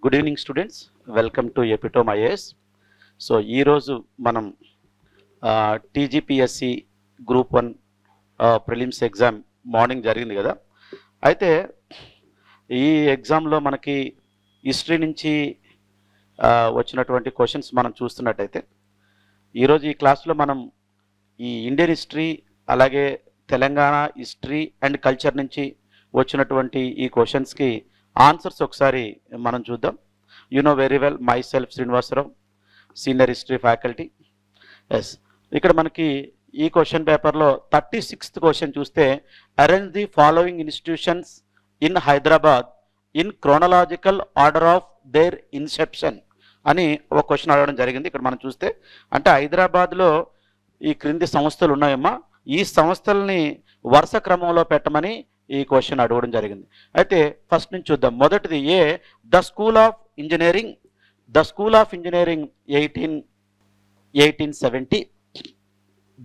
Good evening students, welcome to epitome IAS. So ఈరోజు మనం TGPSC group 1 prelims exam morning జరిగింది కదా. అయితే ఈ ఎగ్జామ్లో మనకి హిస్టరీ నుంచి వచ్చినటువంటి క్వశ్చన్స్ మనం చూస్తున్నట్టయితే ఈరోజు ఈ క్లాస్లో మనం ఈ ఇండియన్ హిస్టరీ అలాగే తెలంగాణ హిస్టరీ అండ్ కల్చర్ నుంచి వచ్చినటువంటి ఈ క్వశ్చన్స్కి ఆన్సర్స్ ఒకసారి మనం చూద్దాం. You know very well myself Srinivasa Rao, senior history faculty. Yes, ఇక్కడ మనకి ఈ క్వశ్చన్ పేపర్లో 36th క్వశ్చన్ చూస్తే arrange the following institutions in Hyderabad in chronological order of their inception అని ఒక క్వశ్చన్ అడగడం జరిగింది. ఇక్కడ మనం చూస్తే అంటే హైదరాబాద్లో ఈ క్రింది సంస్థలు ఉన్నాయమ్మా, ఈ సంస్థల్ని వరుస క్రమంలో పెట్టమని ఈ క్వశ్చన్ అడగడం జరిగింది. అయితే ఫస్ట్ నుంచి చూద్దాం. మొదటిది A, the school of engineering. The school of engineering 1870.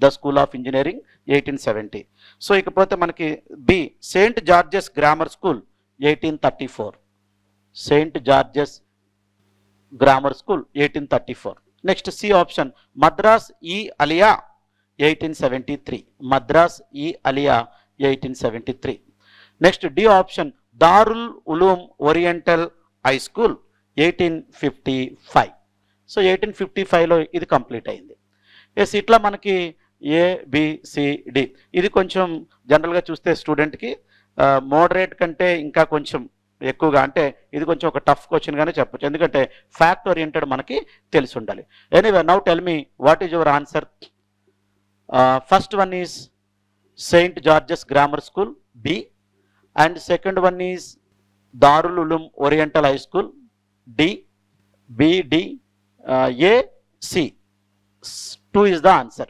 The school of engineering 1870. So ఇకపోతే మనకి B, Saint George's grammar school 1834. Saint George's grammar school 1834. Next C option, Madras e Aliya 1873. Madras e Aliya 1873. Next D option, Darul Uloom oriental high school 1855. So 1855లో ఇది complete అయింది. Yes, ఇట్లా మనకి A B C D ఇది కొంచెం జనరల్గా చూస్తే స్టూడెంట్కి మోడరేట్ కంటే ఇంకా కొంచెం ఎక్కువగా, అంటే ఇది కొంచెం ఒక టఫ్ క్వశ్చన్ గానే చెప్పొచ్చు, ఎందుకంటే ఫ్యాక్ట్ ఓరియంటెడ్ మనకి తెలిసి ఉండాలి. Anyway, now tell me what is your answer. First one is Saint George's grammar School B, and second one is Darul Uloom Oriental High School D, B, D, A, C. 2 is the answer.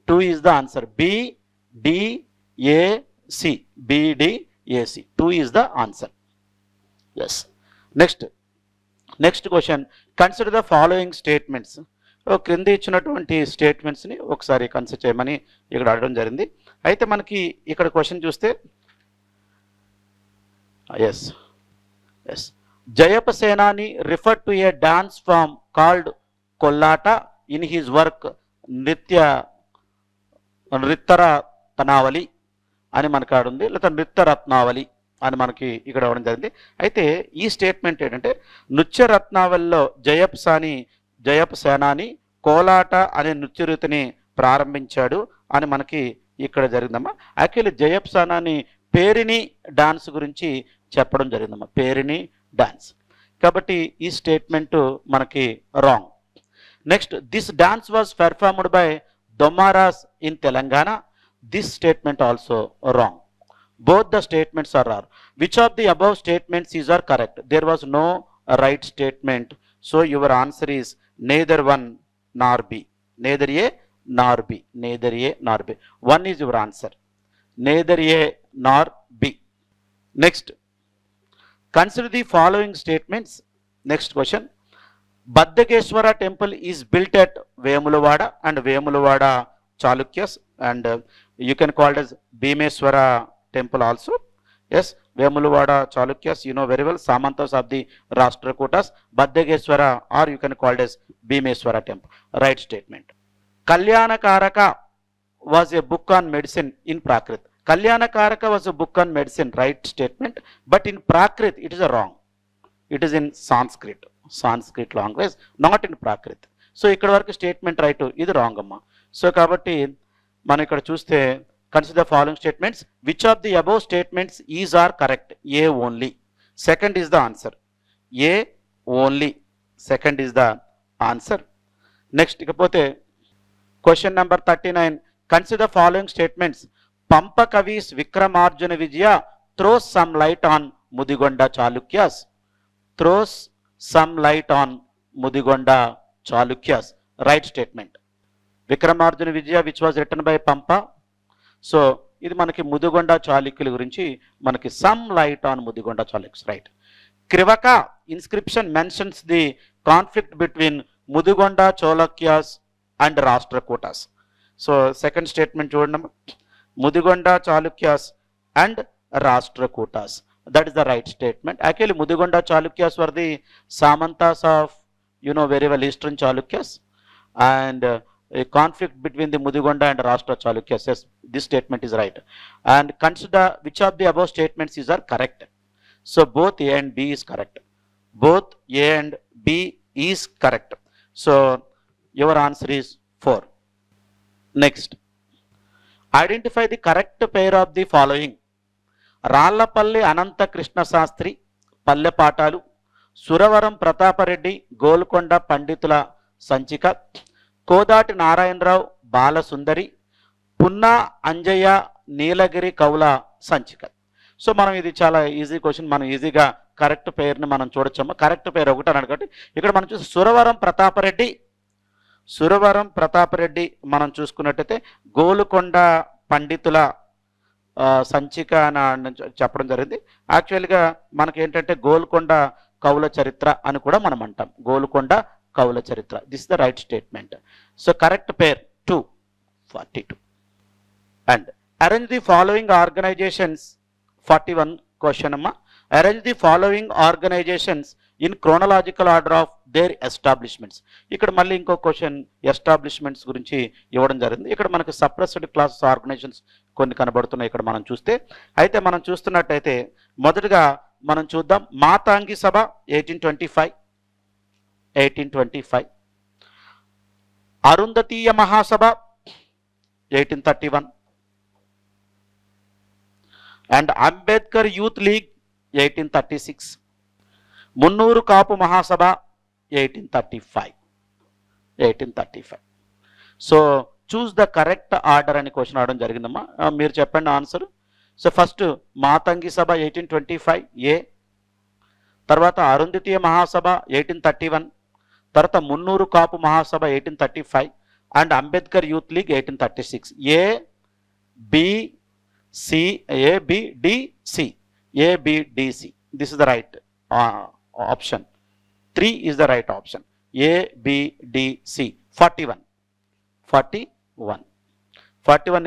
2 is the answer. B, D, A, C. B, D, A, C. 2 is the answer. Yes. Next question. Consider the following statements. క్రింద ఇచ్చినటువంటి స్టేట్మెంట్స్ని ఒకసారి consider చేయమని ఇక్కడ అడగడం జరిగింది. అయితే మనకి ఇక్కడ క్వశ్చన్ చూస్తే yes, Jayappa Senani referred to a dance form called Kollata in his work Nrityaratnavali అని మనకు ఆడుంది, లేదా నృత్యరత్నావళి అని మనకి ఇక్కడ అవ్వడం జరిగింది. అయితే ఈ స్టేట్మెంట్ ఏంటంటే నృత్యరత్నావళిలో జయప్ సేనాని కోలాట అనే నృత్యరీతిని ప్రారంభించాడు అని మనకి ఇక్కడ జరిగిందమ్మా. యాక్చువల్లీ జయప్ సేనాని పేరిణి డాన్స్ గురించి చెప్పడం జరిగిందమ్మా, పేరిణి డాన్స్. కాబట్టి ఈ స్టేట్మెంట్ మనకి wrong. Next, this dance was performed by Dommaras in Telangana. This statement also wrong. Both the statements are wrong. Which of the above statements is are correct? There was no right statement. So your answer is neither one nor B. Neither A nor B. Neither A nor B. 1 is your answer. Neither A nor B. Next, consider the following statements. Next question. Baddageshwara temple is built at Vemulawada and Vemulawada Chalukyas, and you can call it as Bhimeswara temple also. Yes, Vemulawada Chalukyas, you know very well, Samantas of the Rashtrakutas. Baddageshwara, or you can call it as Bhimeswara temple. Right statement. Kalyanakaraka was a book on medicine in Prakrit. Kalyanakaraka was a book on medicine, right statement, but in Prakrit it is a wrong. It is in Sanskrit language, not in Prakrit. So ikkada varaku statement right, ఇది wrong amma. So kabatti మనం ఇక్కడ చూస్తే consider the following statements. Which of the above statements is are correct? A only. Second is the answer. A only. Second is the answer. Next ikapothe question number 39. Consider the following statements. Pampa Kavi's Vikramarjuna Vijaya throws some light on Mudigonda Chalukyas. Throws some light on Mudigonda Chalukyas. Right statement. Vikramarjuna Vijaya, which was written by Pampa. So ఇది మనకి ముదిగొండ చాళుక్యుల గురించి మనకి some light on Mudigonda Chalukyas, right. Krivaka inscription mentions the conflict between Mudigonda Chalukyas and Rashtrakutas. So second statement చూడండి, Mudigonda Chalukyas and Rashtrakutas. That is the right statement. Actually, Mudigonda Chalukyas were the Samantas of, very well, Eastern Chalukyas, and a conflict between the Mudigonda and Rashtra Chalukyas. Yes, this statement is right. And consider which of the above statements are correct. So both A and B is correct. Both A and B is correct. So your answer is 4. Next, identify the correct pair of the following. Rallapalli Anantha Krishna Sastri Palle Patalu, Suravaram Pratap Reddy Golconda పండితుల సంచిక, కోదాటి నారాయణరావు బాలసుందరి, పున్నా అంజయ్య నీలగిరి కవుల సంచిక. So మనం ఇది చాలా easy question, మనం ఈజీగా correct పేరుని మనం చూడొచ్చమ్మా. కరెక్ట్ పేరు ఒకటి అని అడగండి. ఇక్కడ మనం చూసి సురవరం ప్రతాపరెడ్డి మనం చూసుకున్నట్టయితే గోలుకొండ పండితుల సంచిక అని చెప్పడం జరిగింది. యాక్చువల్గా మనకి ఏంటంటే గోల్కొండ కవుల చరిత్ర అని కూడా మనం అంటాం. Golconda Kavula Charitra. This the right statement. So correct pair 242. And arrange the following organizations. 41 question అమ్మా. Arrange the following organizations in chronological order of their establishments. ఇక్కడ మళ్ళీ ఇంకో క్వశ్చన్ ఎస్టాబ్లిష్మెంట్స్ గురించి ఇవ్వడం జరిగింది. ఇక్కడ మనకి సప్రెస్డ్ క్లాసెస్ ఆర్గనైజేషన్స్ కొన్ని కనబడుతున్నాయి ఇక్కడ మనం చూస్తే. అయితే మనం చూస్తున్నట్టయితే మొదటగా మనం చూద్దాం. మాతాంగి సభ 1825. అరుంధతీయ మహాసభ 1831. And Ambedkar youth league 1836. Munnuru Kapu Mahasabha 1835. So choose the correct order అని క్వశ్చన్ అడగడం జరిగిందమ్మా. మీరు చెప్పండి ఆన్సర్. సో ఫస్ట్ మాతంగి సభ 1825 ఏ, తర్వాత అరుంధతీయ మహాసభ 1831, తర్వాత మున్నూరు కాపు మహాసభ 1835 and Ambedkar youth league 1836. ABDC. This is the right option. 3 is the right option. ABDC. 41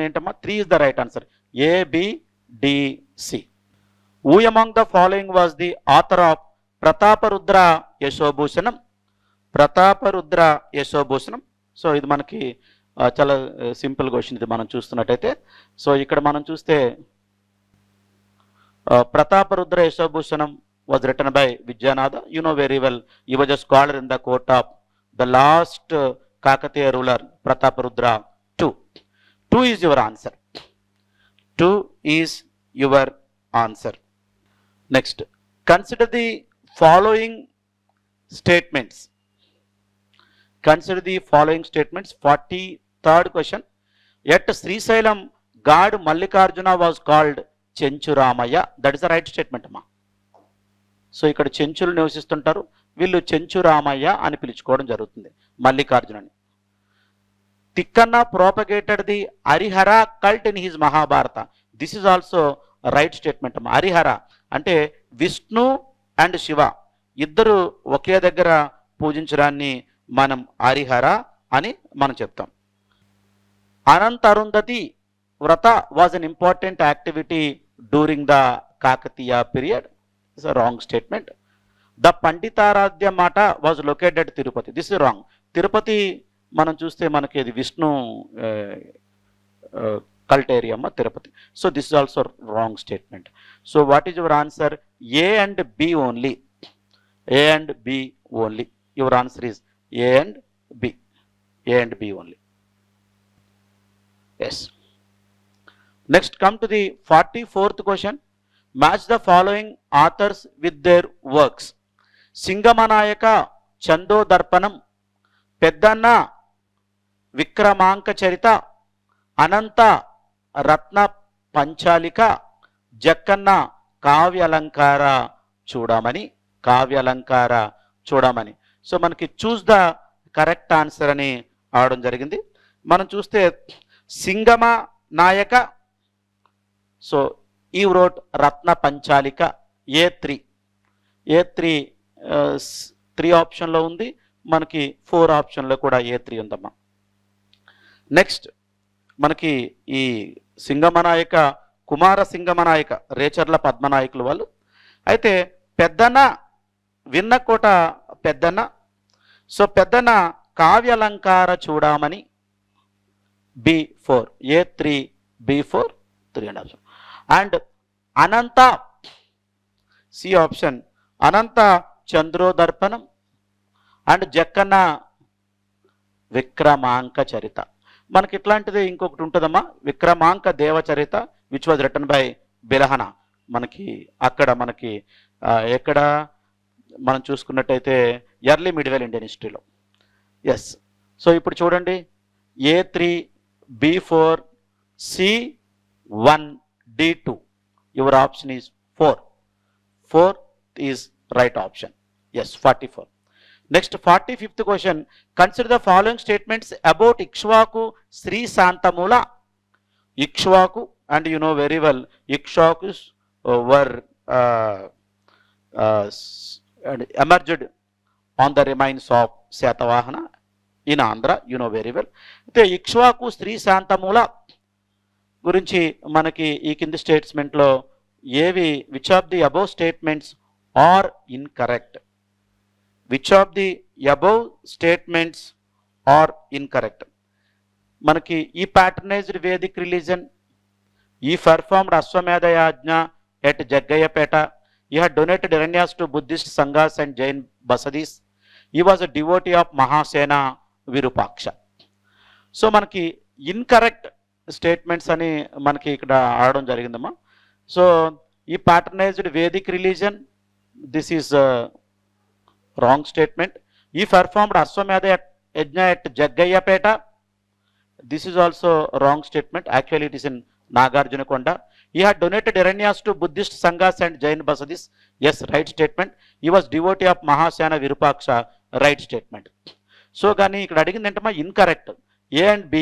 ఏంటమ్మా? 3 is the right answer. ABDC. Who among the following was the author of Prataparudra Yashobhushanam? So ఇది మనకి చాలా simple question ఇది మనం చూస్తున్నట్టయితే. So ఇక్కడ మనం చూస్తే Prataparudra Yashobhushanam was written by Vijayanath. You know very well, he was a scholar in the court of the last Kakatiya ruler Prataparudra II. 2 is your answer. 2 is your answer. Next, consider the following statements. 43rd question. Yet Srisailam god Mallikarjuna was called Chenchuramaya. That is the right statement అమ్మా. So ఇక్కడ చెంచులు నివసిస్తుంటారు, వీళ్ళు చెంచురామయ్య అని పిలుచుకోవడం జరుగుతుంది మల్లికార్జునని. Tikkanna propagated the Harihara cult in his Mahabharata. This is also right statement అమ్మా. హరిహర అంటే విష్ణు అండ్ శివ ఇద్దరు ఒకే దగ్గర పూజించడాన్ని మనం హరిహర అని మనం చెప్తాం. అనంత అరుంధతి వ్రత was an important activity during the Kakatiya period. It's a wrong statement. The Panditaradhya Mata was located at Tirupati. This is wrong. Tirupati మనం చూస్తే మనకి ఇది Vishnu cult area ma Tirupati. So this is also wrong statement. So what is your answer? A and B only. Your answer is A and B only. Yes. Next, come to the 44th question. Match the following authors with their works. సింగమనాయక చందో దర్పణం, పెద్దన్న విక్రమాంక చరిత, అనంత రత్న పంచాలిక, జక్కన్న కావ్యాలంకార చూడమని. So మనకి చూస్ the correct answer అని అవడం జరిగింది. మనం చూస్తే సింగమ నాయక, so ఈ wrote రత్న పంచాలిక A3 3 ఆప్షన్లో ఉంది, మనకి 4 ఆప్షన్లో కూడా A3 ఉందమ్మా. నెక్స్ట్ మనకి ఈ సింగమనాయక కుమార సింగమనాయక రేచర్ల పద్మనాయకులు వాళ్ళు. అయితే పెద్దన విన్నకోట పెద్దన. సో పెద్దన కావ్యాలంకార చూడమని B4, A3, B4, 3 and option. And Ananta, C option, Ananta Chandrodarpanam and Jakkana విక్రమాంక చరిత. మనకి ఇట్లాంటిది ఇంకొకటి ఉంటుందమ్మా, విక్రమాంక దేవచరిత, విచ్ వాజ్ రిటన్ బై బిలహన. మనకి అక్కడ మనకి ఎక్కడ మనం చూసుకున్నట్టయితే ఎర్లీ మిడివల్ ఇండియన్ హిస్టరీలో. ఎస్. సో ఇప్పుడు చూడండి, A3, B4, C1, D2. Your option is 4. 4 is right option. Yes, 44. Next, 45th question. Consider the following statements about Ikshvaku Sri Santamula. Ikshvaku, and you know very well, Ikshvakus were emerged on the remains of Satavahana in Andhra, you know very well. అయితే ఇక్ష్వాకు స్త్రీ శాంతమూల గురించి మనకి ఈ కింది స్టేట్మెంట్లో ఏవి, which of the above statements are incorrect? Which of the above statements are incorrect? మనకి ఈ ప్యాటర్నైజ్డ్ వేదిక్ రిలీజన్, ఈ పర్ఫార్మ్డ్ అశ్వమేధ యాజ్ఞ ఎట్ జగ్గయ్యపేట, ఈ had donated Hiranyas to Buddhist Sanghas and Jain Basadis. He was a devotee of Mahasena Virupaksha. So మనకి incorrect statements అని మనకి ఇక్కడ ఆడడం జరిగిందమ్మా. సో ఈ patternized Vedic religion, this is wrong statement. ఈ పర్ఫార్మ్డ్ అశ్వమేధ యజ్ఞ at Jaggayyapeta, this is also wrong statement. Actually it is in Nagarjunakonda. He had donated Hiranyas to Buddhist Sanghas and Jain Basadis. Yes, right statement. He was devotee of Mahasena Virupaksha. Right statement. So కానీ ఇక్కడ అడిగింది ఏంటమ్మా, incorrect. A and B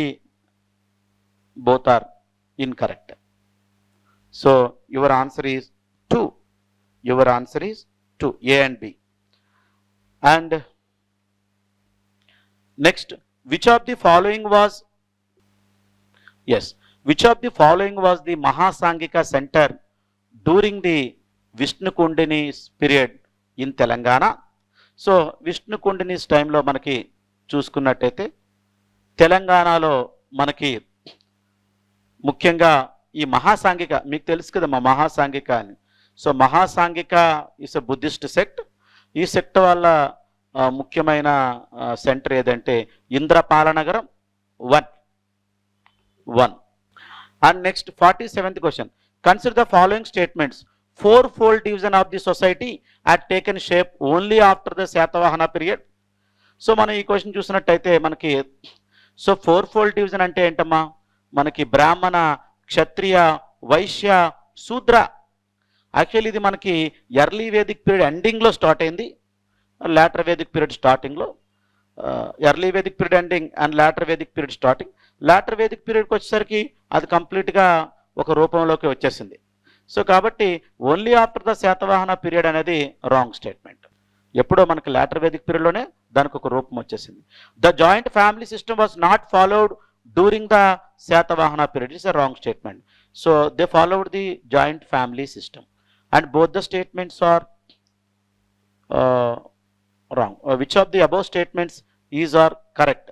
both are incorrect. So your answer is 2. Your answer is 2, A and B. And next, which of the following was, yes, which of the following was the Mahasangika center during the Vishnu Kundini's period in Telangana? So Vishnu Kundinis టైంలో మనకి చూసుకున్నట్టయితే తెలంగాణలో మనకి ముఖ్యంగా ఈ మహాసాంఘిక, మీకు తెలుసు కదమ్మా మహాసాంఘిక అని. So Mahasanghika is a Buddhist sect. ఈ సెక్ట్ వల్ల ముఖ్యమైన సెంటర్ ఏదంటే Indrapalanagaram 1. And next, 47th question. Consider the following statements. Fourfold division of the society had taken shape only after the Satavahana period. So మనం ఈ క్వశ్చన్ చూసినట్టయితే మనకి, సో ఫోర్ఫోల్డ్ డివిజన్ అంటే ఏంటమ్మా, మనకి బ్రాహ్మణ, క్షత్రియ, వైశ్య, శూద్ర. యాక్చువల్లీ ఇది మనకి ఎర్లీ వేదిక్ పీరియడ్ ఎండింగ్లో స్టార్ట్ అయింది, లాటర్ వేదిక్ పీరియడ్ స్టార్టింగ్లో. Early Vedic period ending and later Vedic period starting. Later Vedic పీరియడ్కి వచ్చేసరికి అది కంప్లీట్గా ఒక రూపంలోకి వచ్చేసింది. సో కాబట్టి only after the Satavahana period అనేది రాంగ్ స్టేట్మెంట్. ఎప్పుడో మనకి లాటర్ వేదిక్ పీరియడ్లోనే దానికి ఒక రూపం వచ్చేసింది. The joint family system was not followed during the Satavahana period is a wrong statement. So they followed the joint family system and both the statements are wrong. Which of the above statements is are correct?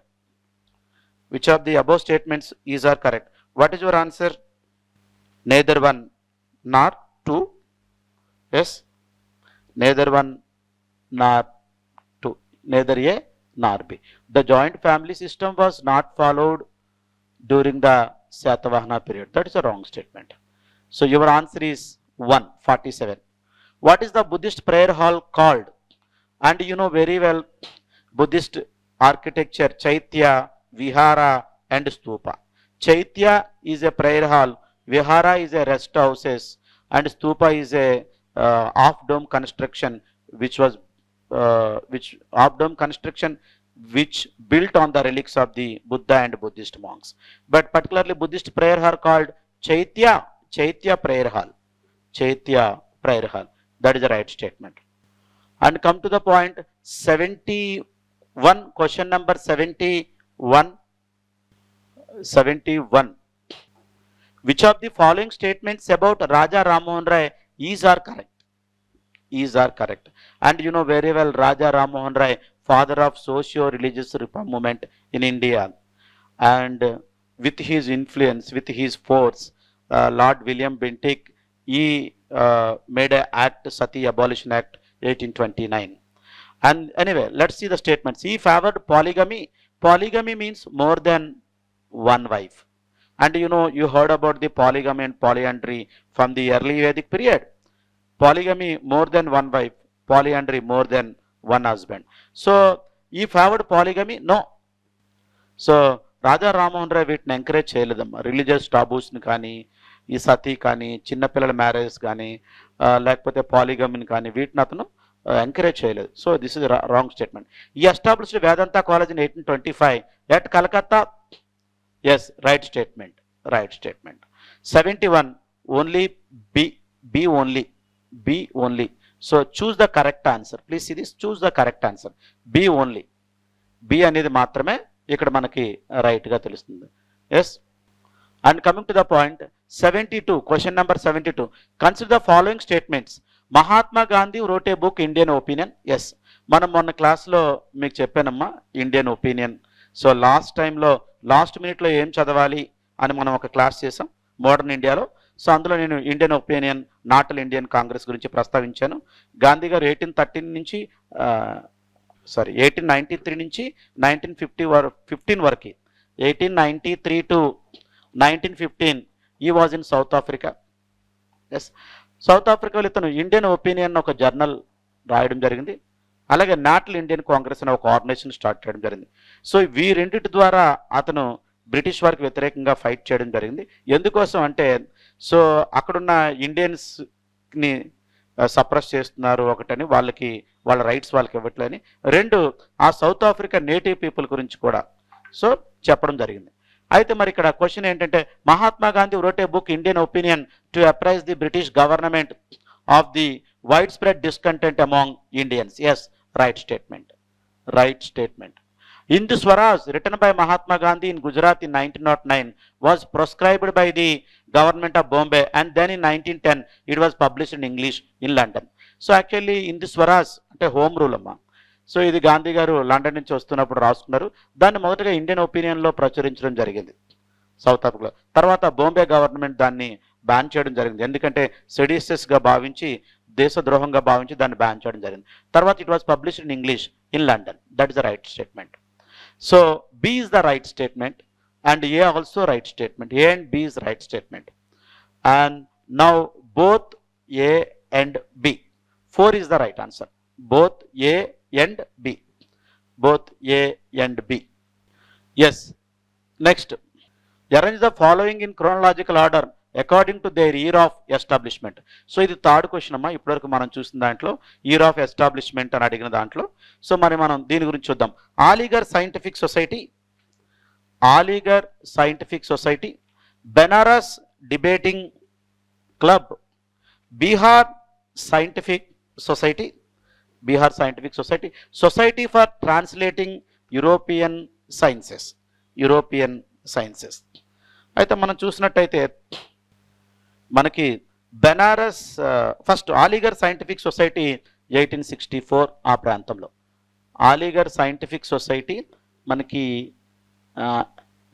Which of the above statements is are correct? What is your answer? Neither 1 nor 2. Yes, neither 1 nor 2, neither A nor B. The joint family system was not followed during the Satavahana period. That is a wrong statement. So your answer is 1, 47. What is the Buddhist prayer hall called? And you know very well Buddhist architecture, Chaitya, Vihara and Stupa. Chaitya is a prayer hall, Vihara is a rest houses, and Stupa is a half-dome construction which built on the relics of the Buddha and Buddhist monks. But particularly Buddhist prayer hall called Chaitya prayer hall. Chaitya prayer hall. That is the right statement. And come to the point 71, question number 71. Which of the following statements about Raja Ram Mohan Rai is are correct? is are correct. And you know very well Raja Ram Mohan Rai, father of socio-religious reform movement in India, and with his influence, with his force, Lord William Bentinck, he made a act, Sati Abolition Act 1829. And anyway, let's see the statements. He favored polygamy. Polygamy means more than one wife. And you know, you heard about the polygamy and polyandry from the early Vedic period. Polygamy more than one wife, polyandry more than one husband. So he favored polygamy? No. So Raja Rammohan Roy వీటిని encourage చేయలేదమ్మా. Religious టాబూస్ని కానీ, ఈ సతీ కానీ, చిన్నపిల్లల marriages కానీ, లేకపోతే పాలిగమిని కానీ వీటిని అతను ఎంకరేజ్ చేయలేదు. So this is wrong statement. He established Vedanta College in 1825 at Calcutta. Yes, right statement, right statement. 71 only B only, B only. So choose the correct answer. Please see this, choose the correct answer. B only, B అనేది మాత్రమే ఇక్కడ మనకి రైట్గా తెలుస్తుంది. Yes. And coming to the point 72, question number 72. Consider the following statements. Mahatma Gandhi wrote a book Indian opinion. Yes, మనం మొన్న క్లాస్లో మీకు చెప్పానమ్మా ఇండియన్ ఒపీనియన్. సో లాస్ట్ మినిట్లో ఏం చదవాలి అని మనం ఒక క్లాస్ చేసాం మోడర్న్ ఇండియాలో. సో అందులో నేను Indian opinion, natal Indian Congress గురించి ప్రస్తావించాను. గాంధీ గారు 1893 నుంచి 1893 నుంచి 1915 వరకు, 1893 to 1915 ఈ was in South Africa. Yes, South ఆఫ్రికాలో ఇతను ఇండియన్ ఒపీనియన్ ఒక జర్నల్ రాయడం జరిగింది. అలాగే నాటల్ ఇండియన్ కాంగ్రెస్ అనే ఒక ఆర్గనైజేషన్ స్టార్ట్ చేయడం జరిగింది. సో వీరింటి ద్వారా అతను బ్రిటిష్ వారికి వ్యతిరేకంగా ఫైట్ చేయడం జరిగింది. ఎందుకోసం అంటే, సో అక్కడున్న ఇండియన్స్ని సప్రెస్ చేస్తున్నారు ఒకటని, వాళ్ళ రైట్స్ వాళ్ళకి ఇవ్వట్లేని, రెండు ఆ సౌత్ ఆఫ్రికా నేటివ్ పీపుల్ గురించి కూడా సో చెప్పడం జరిగింది. అయితే మరి ఇక్కడ క్వశ్చన్ ఏంటంటే, Mahatma Gandhi wrote a book Indian Opinion to apprise the British government of the widespread discontent among Indians. Yes, right statement, right statement. Hindu Swaraj, written by Mahatma Gandhi in Gujarat in 1909, was proscribed by the government of Bombay, and then in 1910 it was published in English in London. So actually Hindu Swaraj అంటే home rule అమ్మా. So ఇది గాంధీ గారు London నుంచి వస్తున్నప్పుడు రాసుకున్నారు. దాన్ని మొదటగా Indian ఒపీనియన్లో ప్రచురించడం జరిగింది సౌత్ ఆఫ్రికాలో. తర్వాత బాంబే గవర్నమెంట్ దాన్ని బ్యాన్ చేయడం జరిగింది. ఎందుకంటే సెడిషియస్గా భావించి, దేశద్రోహంగా భావించి దాన్ని బ్యాన్ చేయడం జరిగింది. తర్వాత it was published in English in London. That is the right statement. So B is the right statement and A also right statement. A and B is right statement. And now both A and B. 4 is the right answer. Both A and B. Both A and B. Yes. Next. Arrange the following in chronological order according to their year of establishment. So ఇది third question అమ్మా. ఇప్పటివరకు మనం చూసిన దాంట్లో year of establishment అని అడిగిన దాంట్లో. So మరి మనం దీని గురించి చూద్దాం. Aligarh Scientific Society, Aligarh Scientific Society, Benaras Debating Club, Bihar Scientific Society, Bihar Scientific Society, Society for Translating European Sciences, European Sciences. అయితే మనం చూసినట్టయితే మనకి Benaras first Aligarh Scientific Society 1864 ఆ ప్రాంతంలో. అలీగర్ సైంటిఫిక్ సొసైటీ మనకి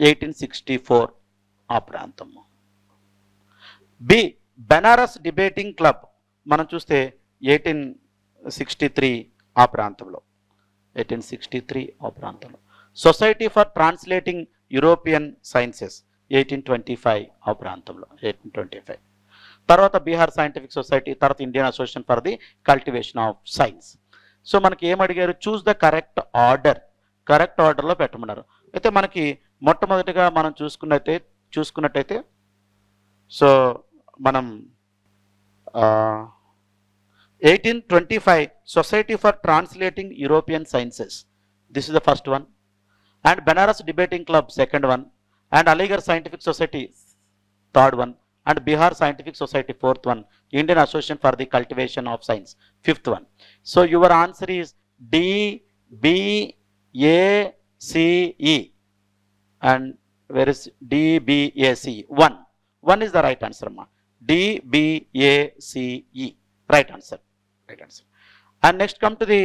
1864 ఆ ప్రాంతం. బి బెనారస్ డిబేటింగ్ క్లబ్ మనం చూస్తే 1863 ఆ ప్రాంతంలో, 1863 ఆ ప్రాంతంలో. Society for Translating European Sciences 1825 ఆ ప్రాంతంలో, 1825. తర్వాత బీహార్ సైంటిఫిక్ సొసైటీ, తర్వాత Indian Association for the Cultivation of Science. So మనకి ఏమడిగారు, choose the correct order, correct ఆర్డర్లో పెట్టమన్నారు. అయితే మనకి మొట్టమొదటిగా మనం చూసుకున్నట్టయితే సో మనం 1825 Society for Translating European Sciences, this is the first one. And Benares Debating Club second one, and Aligarh Scientific Society third one, and Bihar Scientific Society fourth one, Indian Association for the Cultivation of Science fifth one. So your answer is D, B, A, C, E, and where is D, B, A, C? One is the right answer, ma. D, B, A, C, E, right answer. Right answer. And next come to the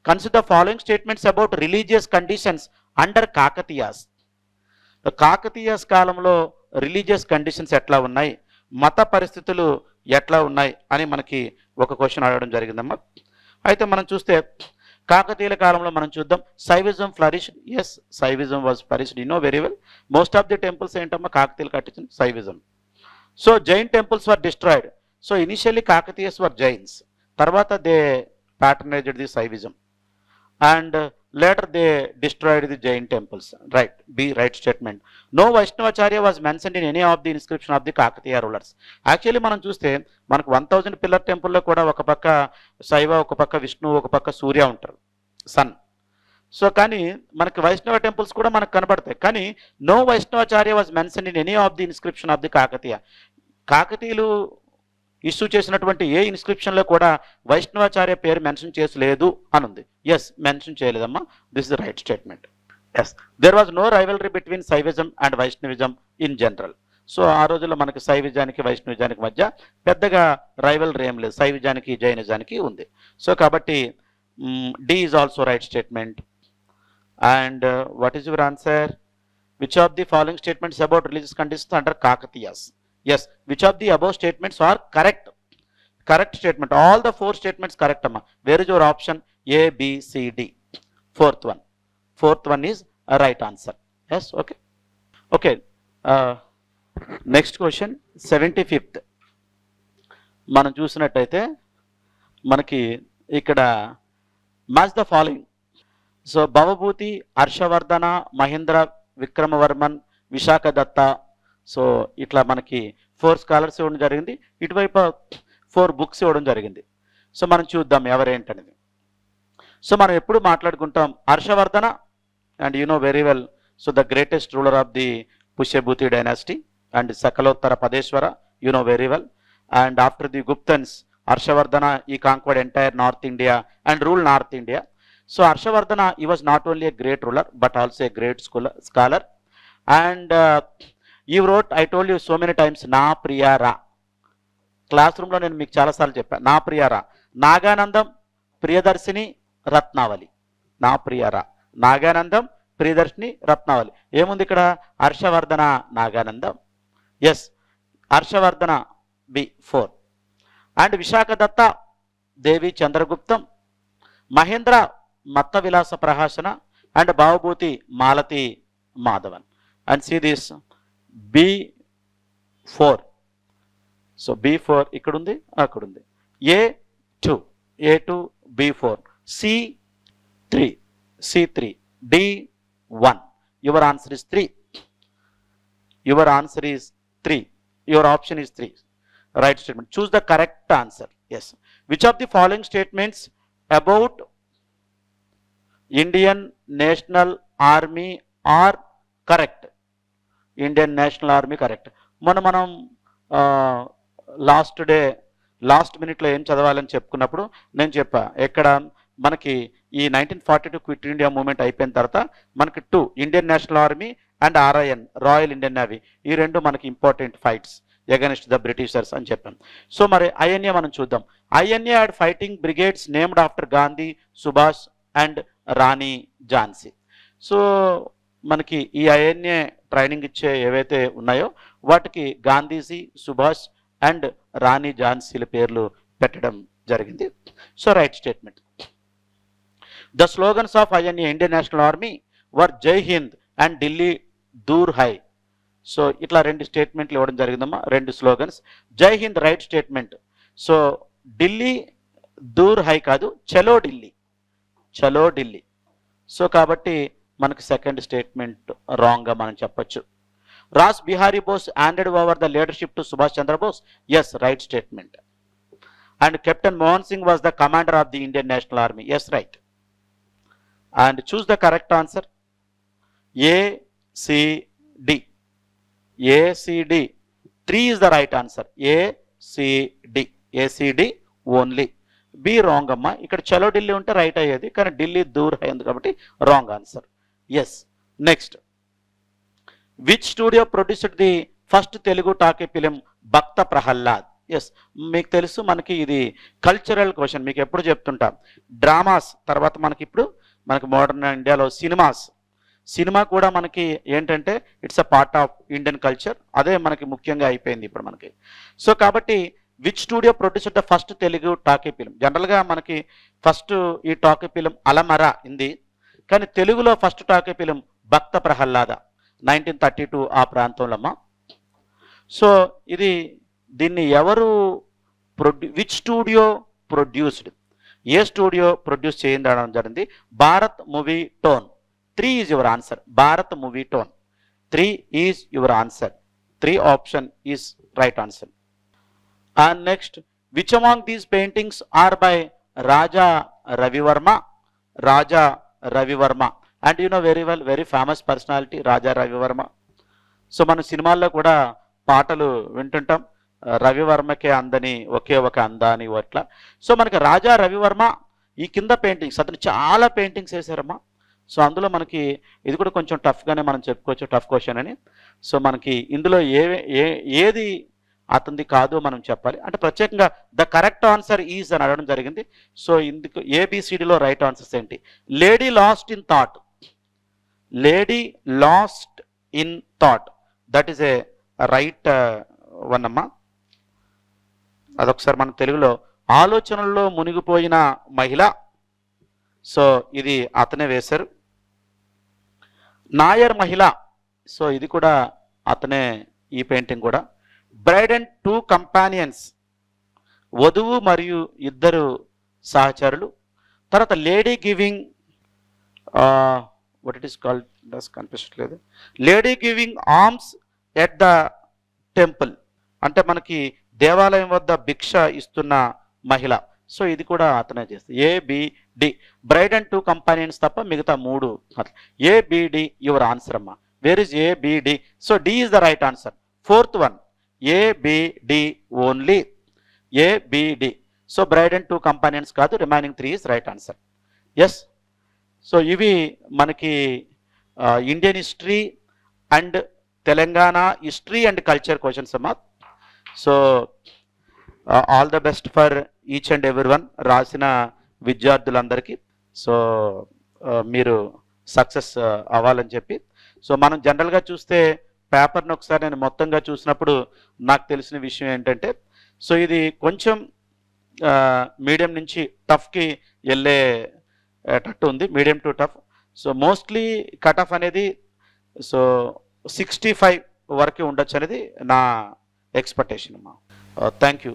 consider the following statements about religious conditions under Kakatiyas. Kakatiyas కాలంలో religious conditions ఎట్లా ఉన్నాయి, మత పరిస్థితులు ఎట్లా ఉన్నాయి అని మనకి ఒక క్వశ్చన్ అడగడం జరిగిందమ్మా. అయితే మనం చూస్తే కాకతీయుల కాలంలో మనం చూద్దాం, Saivism flourished. Yes, Saivism was flourished, you know very well. Most of the temples ఏంటమ్మా కాకతీయులు కట్టించిన Saivism. So Jain temples were destroyed. So initially Kakatiyas were Jains, తర్వాత they patronized the Saivism and later they destroyed the Jain temples. Right, B, right statement. No Vaishnavacharya was mentioned in any of the inscription of the Kakatiya rulers. Actually మనం చూస్తే మనకు 1000 pillar టెంపుల్లో కూడా ఒక పక్క శైవ, ఒక పక్క విష్ణు, ఒక పక్క సూర్య ఉంటారు, సన్. సో కానీ మనకి వైష్ణవ టెంపుల్స్ కూడా మనకు కనబడతాయి, కానీ no Vaishnavacharya was mention in any of the inscription of the Kakatiya. కాకతీయులు ఇష్యూ చేసినటువంటి ఏ ఇన్స్క్రిప్షన్లో కూడా వైష్ణవాచార్య పేరు మెన్షన్ చేసలేదు అని ఉంది. ఎస్, మెన్షన్ చేయలేదమ్మా. This is the right statement. Yes, there was no rivalry between Shaivism and Vaishnavism in general. So ఆ రోజుల్లో మనకి శైవిజానికి వైష్ణవిజానికి మధ్య పెద్దగా రైవల్రీ ఏం లేదు, శైవిజానికి జైనిజానికి ఉంది. సో కాబట్టి D is also right statement. And what is your answer? Which of the following statements about religious conditions under Kakatiyas? Yes, which of the above statements are correct? Correct statement. All the 4 statements correct, amma. Where is your option? A, B, C, D. Fourth one is a right answer. Yes, okay. Okay. Next question, 75th. మనం చూసినట్టయితే మనకి ఇక్కడ match the following. So Bhavabhuti, Harshavardhana, Mahendra Vikramavarman, Vishakha Datta. So ఇట్లా మనకి 4 scholars ఇవ్వడం జరిగింది, ఇటువైపు 4 books ఇవ్వడం జరిగింది. సో మనం చూద్దాం ఎవరేంటనేది. సో మనం ఎప్పుడు మాట్లాడుకుంటాం Harshavardhana, and you know very well, so the greatest ruler of the Pushyabhuti dynasty, and Sakalottarapatheshwara, you know very well. And after the Guptans, Harshavardhana he conquered entire North India and rule North India. So Harshavardhana he was not only a great ruler but also a great scholar. And you wrote, I told you so many times, నా ప్రియారా. Class రూమ్లో నేను మీకు చాలాసార్లు చెప్పాను, నా ప్రియారా. నాగానందం, ప్రియదర్శిని, రత్నావళి. నా ప్రియారా, నాగానందం, ప్రియదర్శిని, రత్నావళి. ఏముంది ఇక్కడ? Harshavardhana, Nagananda. Yes, Harshavardhana B 4. And Vishakha Datta, Devi Chandraguptam, Mahendra Matta Vilasa Prahasana, and Bhavabhuti Malati Madhavan. And see this B4. So B4 ఇక్కడ ఉంది, అక్కడ ఉంది. A2 B4, C3 D1. Your answer is 3. Your answer is 3. Your option is 3. Right statement. Choose the correct answer. Yes, which of the following statements about Indian National Army are correct? Indian National army correct. మనం last మినిట్లో ఏం చదవాలని చెప్పుకున్నప్పుడు నేను చెప్పా, ఎక్కడ మనకి ఈ 1942 quit India movement అయిపోయిన తర్వాత మనకి 2 Indian National Army and RIN, Royal Indian Navy, ఈ 2 మనకి important fights against the Britishers అని చెప్పాం. సో మరి INA మనం చూద్దాం. INA had fighting brigades named after Gandhi, Subhash and Rani Jhansi. So మనకి ఈ INA ట్రైనింగ్ ఇచ్చే ఏవైతే ఉన్నాయో వాటికి గాంధీజీ, సుభాష్ అండ్ రాణి ఝాన్సీల పేర్లు పెట్టడం జరిగింది. So right statement. The slogans of INA, Indian National Army, were Jai Hind and Delhi దూర్ హై. సో ఇట్లా 2 స్టేట్మెంట్లు ఇవ్వడం జరిగిందమ్మా, 2 slogans. Jai Hind right statement. So Delhi దూర్ హై కాదు, చలో ఢిల్లీ, చలో ఢిల్లీ. సో కాబట్టి మనకి సెకండ్ స్టేట్మెంట్ రాంగ్గా మనం చెప్పొచ్చు. Rash Behari Bose handed over the leadership to Subhash Chandra Bose. Yes, right statement. And captain Mohan Singh was the commander of the Indian National Army. Yes, right. And choose the correct answer. ACD. 3 is the right answer. ACD only. B wrong అమ్మా. ఇక్కడ చలో ఢిల్లీ ఉంటే right అయ్యేది, కానీ ఢిల్లీ దూర్ అయ్యింది కాబట్టి wrong answer. Yes, next. Which studio produced the first Telugu talkie film Bhakta Prahlad? Yes, మీకు తెలుసు మనకి ఇది కల్చరల్ క్వశ్చన్, మీకు ఎప్పుడు చెప్తుంటా. డ్రామాస్ తర్వాత మనకి ఇప్పుడు మనకి మోడర్న్ ఇండియాలో సినిమా కూడా మనకి ఏంటంటే it's a part of Indian culture, అదే మనకి ముఖ్యంగా అయిపోయింది ఇప్పుడు మనకి. సో కాబట్టి which studio producer the first Telugu talkie film? జనరల్గా మనకి ఫస్ట్ ఈ టాకీ ఫిలిం అలమరా హిందీ, కానీ తెలుగులో first talkie film Bhakta Prahlada 1932 ఆ ప్రాంతంలో అమ్మా. సో ఇది దీన్ని ఎవరు విచ్ స్టూడియో ప్రొడ్యూస్డ్, ఏ స్టూడియో ప్రొడ్యూస్ చేయడం జరిగింది? Bharat Movietone. 3 is your answer, Bharat Movietone. 3 is your answer, 3 option is right answer. And next, which among these paintings are by Raja Ravi Varma? Raja Ravi Varma, and you know very well, very famous personality Raja Ravi Varma. So మన సినిమాల్లో కూడా పాటలు వింటుంటాం, రవివర్మకే అందని ఒకే ఒక అందాని అట్లా. So మనకి రాజా రవివర్మ ఈ కింద పెయింటింగ్స్, అతను చాలా పెయింటింగ్స్ వేశారమ్మా. సో అందులో మనకి ఇది కూడా కొంచెం టఫ్గానే మనం చెప్పుకోవచ్చు, టఫ్ క్వశ్చన్ అని. సో మనకి ఇందులో ఏది అతనిది కాదు మనం చెప్పాలి అంటే ప్రత్యేకంగా ద కరెక్ట్ ఆన్సర్ ఈజ్ అని అడగడం జరిగింది. సో ఇందుకు ఏబిసిడిలో రైట్ ఆన్సర్స్ ఏంటి? Lady last in thought, lady last in thought, that is a right one అమ్మా. అదొకసారి మన తెలుగులో ఆలోచనల్లో మునిగిపోయిన మహిళ. సో ఇది అతనే వేశారు. నాయర్ మహిళ, సో ఇది కూడా అతనే, ఈ పెయింటింగ్ కూడా. బ్రైడ్ అండ్ 2 కంపానియన్స్, వధువు మరియు 2 సహచరులు. తర్వాత lady giving, what it is called, కనిపించట్లేదు. Lady giving arms at the temple, అంటే మనకి దేవాలయం వద్ద భిక్ష ఇస్తున్న మహిళ. సో ఇది కూడా అతనే చేస్తుంది. ఏబిడి, బ్రైడ్ అండ్ 2 కంపానియన్స్ తప్ప మిగతా 3 ఏబిడి యువర్ ఆన్సర్ అమ్మా. Where is ABD? So D is the right answer. 4th one ABD only, ABD. So bride and 2 companions కాదు, remaining 3 is right answer. Yes, so ఇవి మనకి Indian history and Telangana history and culture questions అమ్మా. So all the best for each and every one, రాసిన విద్యార్థులందరికీ. So మీరు success అవ్వాలని చెప్పి. So మనం జనరల్గా చూస్తే పేపర్ని ఒకసారి నేను మొత్తంగా చూసినప్పుడు నాకు తెలిసిన విషయం ఏంటంటే, సో ఇది కొంచెం మీడియం నుంచి టఫ్కి వెళ్ళేటట్టు ఉంది, medium to tough. So mostly cut off అనేది సో 65 వరకు ఉండొచ్చు అనేది నా ఎక్స్పెక్టేషన్ అమ్మా. Thank you.